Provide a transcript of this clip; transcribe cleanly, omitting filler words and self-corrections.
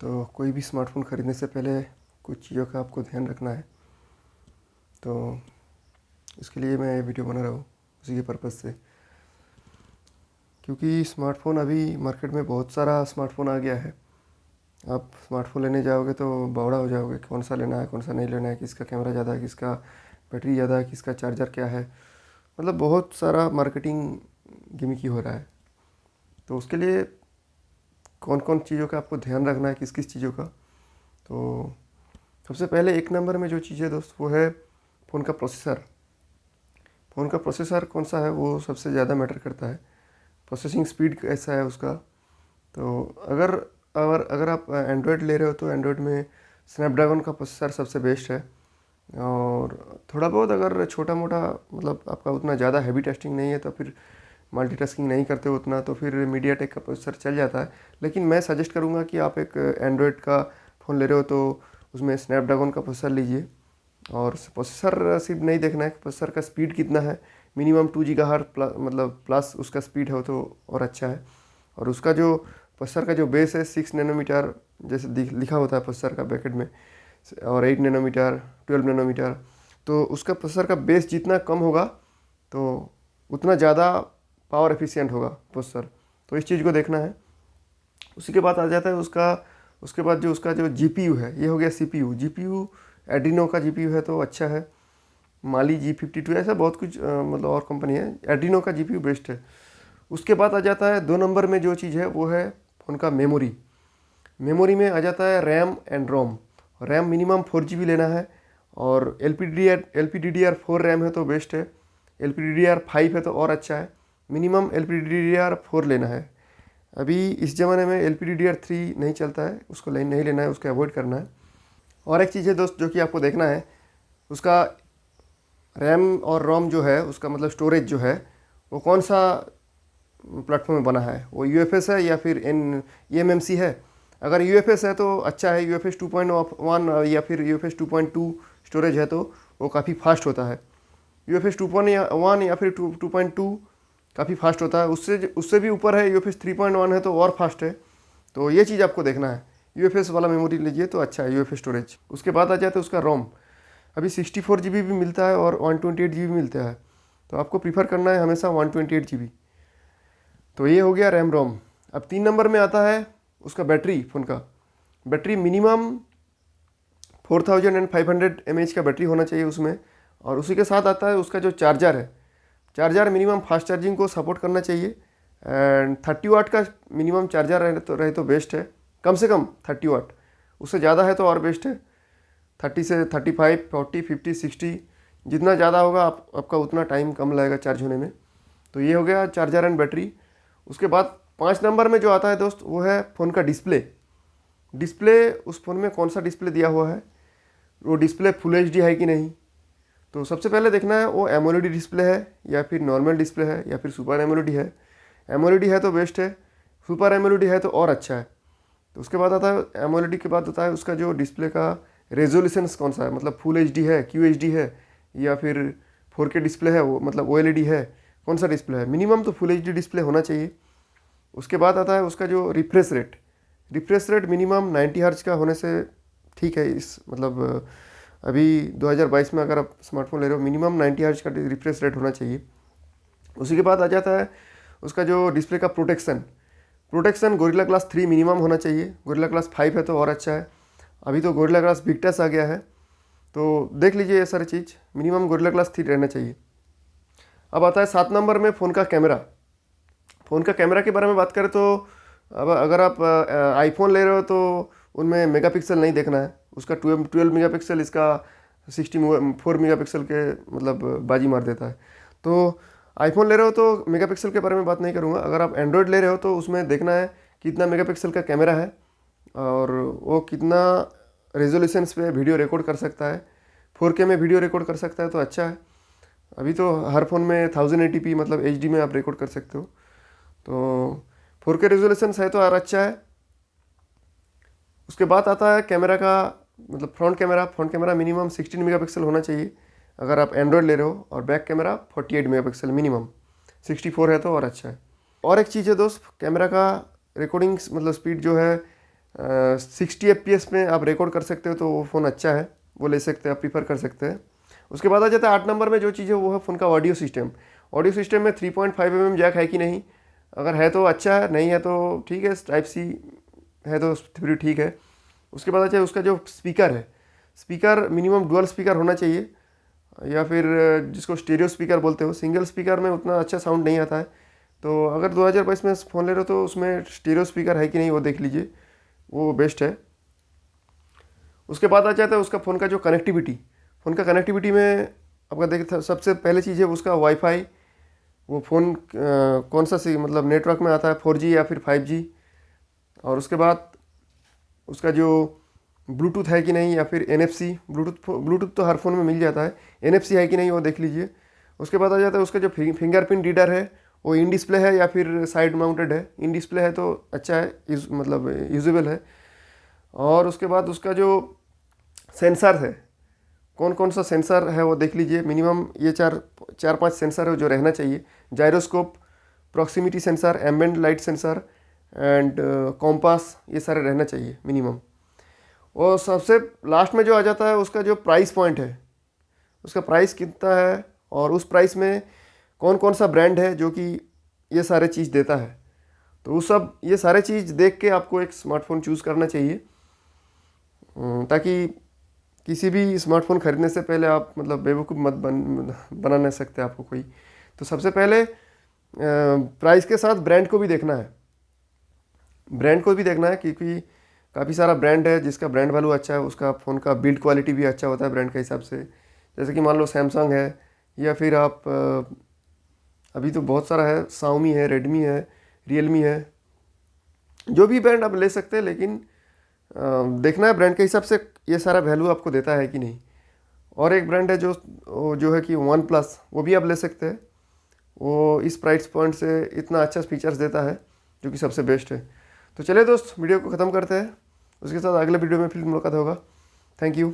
तो कोई भी स्मार्टफ़ोन ख़रीदने से पहले कुछ चीज़ों का आपको ध्यान रखना है। तो इसके लिए मैं ये वीडियो बना रहा हूँ उसी के पर्पज़ से, क्योंकि स्मार्टफ़ोन अभी मार्केट में बहुत सारा स्मार्टफ़ोन आ गया है। आप स्मार्टफ़ोन लेने जाओगे तो बावड़ा हो जाओगे, कौन सा लेना है कौन सा नहीं लेना है, किसका कैमरा ज़्यादा है, किसका बैटरी ज़्यादा है, किसका चार्जर क्या है। मतलब बहुत सारा मार्केटिंग गिमिकी हो रहा है। तो उसके लिए कौन कौन चीज़ों का आपको ध्यान रखना है, किस किस चीज़ों का। तो सबसे पहले एक नंबर में जो चीज़ है दोस्त, वो है फ़ोन का प्रोसेसर। फ़ोन का प्रोसेसर कौन सा है वो सबसे ज़्यादा मैटर करता है। प्रोसेसिंग स्पीड कैसा है उसका। तो अगर आप एंड्रॉयड ले रहे हो तो एंड्रॉयड में स्नैपड्रैगन का प्रोसेसर सबसे बेस्ट है। और थोड़ा बहुत अगर छोटा मोटा मतलब आपका उतना ज़्यादा हैवी टेस्टिंग नहीं है तो फिर मल्टीटास्किंग नहीं करते हो उतना, तो फिर मीडियाटेक का प्रोसेसर चल जाता है। लेकिन मैं सजेस्ट करूँगा कि आप एक एंड्रॉयड का फ़ोन ले रहे हो तो उसमें स्नैपड्रैगन का प्रोसेसर लीजिए। और प्रोसेसर सिर्फ नहीं देखना है, प्रोसेसर का स्पीड कितना है। मिनिमम 2 GHz मतलब प्लस उसका स्पीड हो तो और अच्छा है। और उसका जो प्रोसेसर का जो बेस है 6 नैनोमीटर जैसे लिखा होता है प्रोसेसर का ब्रैकेट में, और 8 नैनोमीटर 12 नैनोमीटर। तो उसका प्रोसेसर का बेस जितना कम होगा तो उतना ज़्यादा पावर एफिशिएंट होगा प्रोसेसर। तो इस चीज़ को देखना है। उसी के बाद आ जाता है उसके बाद जो उसका जो जीपीयू है, ये हो गया सीपीयू। जीपीयू एड्रीनो का जीपीयू है तो अच्छा है। माली G52 ऐसा बहुत कुछ मतलब और कंपनी है। एड्रीनो का जीपीयू बेस्ट है। उसके बाद आ जाता है 2 नंबर में जो चीज़ है वो है फ़ोन का मेमोरी। मेमोरी में आ जाता है RAM and ROM. RAM minimum 4 GB लेना है, और LPDDR4 रैम है तो बेस्ट है। LPDDR5 है तो और अच्छा है। मिनिमम LPDDR4 लेना है। अभी इस ज़माने में LPDDR3 नहीं चलता है, उसको नहीं लेना है, उसको अवॉइड करना है। और एक चीज़ है दोस्त जो कि आपको देखना है, उसका रैम और रोम जो है उसका मतलब स्टोरेज जो है वो कौन सा प्लेटफॉर्म में बना है, वो UFS है या फिर eMMC है। अगर UFS है तो अच्छा है, UFS 2.1 या फिर UFS 2.2 स्टोरेज है तो वो काफ़ी फास्ट होता है। UFS 2.1 या फिर 2.2 काफ़ी फास्ट होता है। उससे उससे भी ऊपर है UFS 3.1 है तो और फास्ट है। तो ये चीज़ आपको देखना है। UFS वाला मेमोरी लीजिए तो अच्छा है UFS स्टोरेज। उसके बाद आ जाता है उसका रोम। अभी 64 GB भी मिलता है और 128 GB भी मिलता है, तो आपको प्रीफर करना है हमेशा 128 GB। तो ये हो गया रैम रोम। अब 3 नंबर में आता है उसका बैटरी। फ़ोन का बैटरी मिनिमम 4500 mAh का बैटरी होना चाहिए उसमें। और उसी के साथ आता है उसका जो चार्जर है। चार्जर मिनिमम फास्ट चार्जिंग को सपोर्ट करना चाहिए। एंड 30 वाट का मिनिमम चार्जर रहे तो बेस्ट है। कम से कम 30 वाट, उससे ज़्यादा है तो और बेस्ट है। 30 से 35 40 50 60 जितना ज़्यादा होगा आपका उतना टाइम कम लगेगा चार्ज होने में। तो ये हो गया चार्जर एंड बैटरी। उसके बाद 5 नंबर में जो आता है दोस्त वो है फ़ोन का डिस्प्ले। डिस्प्ले उस फ़ोन में कौन सा डिस्प्ले दिया हुआ है, वो डिस्प्ले फुल HD है कि नहीं। तो सबसे पहले देखना है वो एमोलेड डिस्प्ले है या फिर नॉर्मल डिस्प्ले है या फिर सुपर एमोलेड है। एमोलेड है तो बेस्ट है, सुपर एमोलेड है तो और अच्छा है। तो उसके बाद आता है एमोलेड के बाद आता है उसका जो डिस्प्ले का रेजोल्यूशन कौन सा है, मतलब फुल HD है, QHD है या फिर 4K डिस्प्ले है, वो मतलब OLED है, कौन सा डिस्प्ले है। मिनिमम तो फुल HD डिस्प्ले होना चाहिए। उसके बाद आता है उसका जो रिफ्रेश रेट मिनिमम 90 हर्ट्ज का होने से ठीक है। इस मतलब अभी 2022 में अगर आप स्मार्टफोन ले रहे हो मिनिमम 90 हर्ट्ज का रिफ्रेश रेट होना चाहिए। उसी के बाद आ जाता है उसका जो डिस्प्ले का प्रोटेक्शन गोरिल्ला ग्लास 3 मिनिमम होना चाहिए। गोरिल्ला ग्लास 5 है तो और अच्छा है। अभी तो गोरिल्ला ग्लास विक्टस आ गया है, तो देख लीजिए ये सारी चीज़। मिनिमम गोरिल्ला ग्लास 3 रहना चाहिए। अब आता है 7 नंबर में फ़ोन का कैमरा। फ़ोन का कैमरा के बारे में बात करें तो अब अगर आप आईफोन ले रहे हो तो उनमें मेगापिक्सल नहीं देखना है। उसका 12 मेगापिक्सल, इसका 64 मेगापिक्सल के मतलब बाजी मार देता है। तो आईफोन ले रहे हो तो मेगापिक्सल के बारे में बात नहीं करूँगा। अगर आप एंड्रॉयड ले रहे हो तो उसमें देखना है कितना मेगापिक्सल का कैमरा है और वो कितना रेजोल्यूशंस पे वीडियो रिकॉर्ड कर सकता है। 4K में वीडियो रिकॉर्ड कर सकता है तो अच्छा है। अभी तो हर फ़ोन में 1080p मतलब HD में आप रिकॉर्ड कर सकते हो। तो 4K रेजोल्यूशन है तो और अच्छा है। उसके बाद आता है कैमरा का मतलब फ्रंट कैमरा मिनिमम 16 मेगापिक्सल होना चाहिए अगर आप एंड्रॉयड ले रहे हो, और बैक कैमरा 48 मेगापिक्सल मिनिमम। 64 है तो और अच्छा है। और एक चीज़ है दोस्त, कैमरा का रिकॉर्डिंग मतलब स्पीड जो है 60 FPS में आप रिकॉर्ड कर सकते हो, तो वो फ़ोन अच्छा है, वो ले सकते हैं, आप प्रीफर कर सकते हैं। उसके बाद आ जाता है 8 नंबर में जो चीज़ है, वो है फ़ोन का ऑडियो सिस्टम। ऑडियो सिस्टम में 3.5 mm जैक है कि नहीं, अगर है तो अच्छा है, नहीं है तो ठीक है, टाइप सी है तो फिर भी ठीक है। उसके बाद अच्छा उसका जो स्पीकर है, स्पीकर मिनिमम डुअल स्पीकर होना चाहिए, या फिर जिसको स्टीरियो स्पीकर बोलते हो। सिंगल स्पीकर में उतना अच्छा साउंड नहीं आता है, तो अगर 2022 में फ़ोन ले रहे हो तो उसमें स्टीरियो स्पीकर है कि नहीं वो देख लीजिए, वो बेस्ट है। उसके बाद आ जाता है उसका फ़ोन का जो कनेक्टिविटी। फ़ोन का कनेक्टिविटी में आपका देख सबसे पहले चीज़ है उसका वाईफाई। वो फ़ोन कौन सा सी मतलब नेटवर्क में आता है, 4G या फिर 5G। और उसके बाद उसका जो ब्लूटूथ है कि नहीं, या फिर NFC। ब्लूटूथ तो हर फ़ोन में मिल जाता है, NFC है कि नहीं वो देख लीजिए। उसके बाद आ जाता है उसका जो फिंगरप्रिंट रीडर है, वो इन डिस्प्ले है या फिर साइड माउंटेड है। इन डिस्प्ले है तो अच्छा है, मतलब यूजेबल है। और उसके बाद उसका जो सेंसर है, कौन कौन सा सेंसर है वो देख लीजिए। मिनिमम ये चार पांच सेंसर है जो रहना चाहिए। Gyroscope, proximity sensor, ambient light sensor and compass, ये सारे रहना चाहिए मिनिमम। और सबसे लास्ट में जो आ जाता है उसका जो प्राइस पॉइंट है, उसका प्राइस कितना है, और उस प्राइस में कौन कौन सा ब्रांड है जो कि ये सारे चीज़ देता है। तो वो सब ये सारे चीज़ देख के आपको एक स्मार्टफोन चूज़ करना चाहिए, ताकि किसी भी स्मार्टफोन खरीदने से पहले आप मतलब बेवकूफ़ मत बना नहीं सकते आपको कोई। तो सबसे पहले प्राइस के साथ ब्रांड को भी देखना है, ब्रांड को भी देखना है, क्योंकि काफ़ी सारा ब्रांड है जिसका ब्रांड वैल्यू अच्छा है, उसका फ़ोन का बिल्ड क्वालिटी भी अच्छा होता है ब्रांड के हिसाब से। जैसे कि मान लो सैमसंग है, या फिर आप अभी तो बहुत सारा है, शाओमी है, रेडमी है, रियलमी है, जो भी ब्रांड आप ले सकते हैं। लेकिन देखना है ब्रांड के हिसाब से ये सारा वैल्यू आपको देता है कि नहीं। और एक ब्रांड है जो है कि वन प्लस, वो भी आप ले सकते हैं। वो इस प्राइस पॉइंट से इतना अच्छा फीचर्स देता है जो कि सबसे बेस्ट है। तो चलिए दोस्त, वीडियो को ख़त्म करते हैं, उसके साथ अगले वीडियो में फिर मुलाकात होगा। Thank you.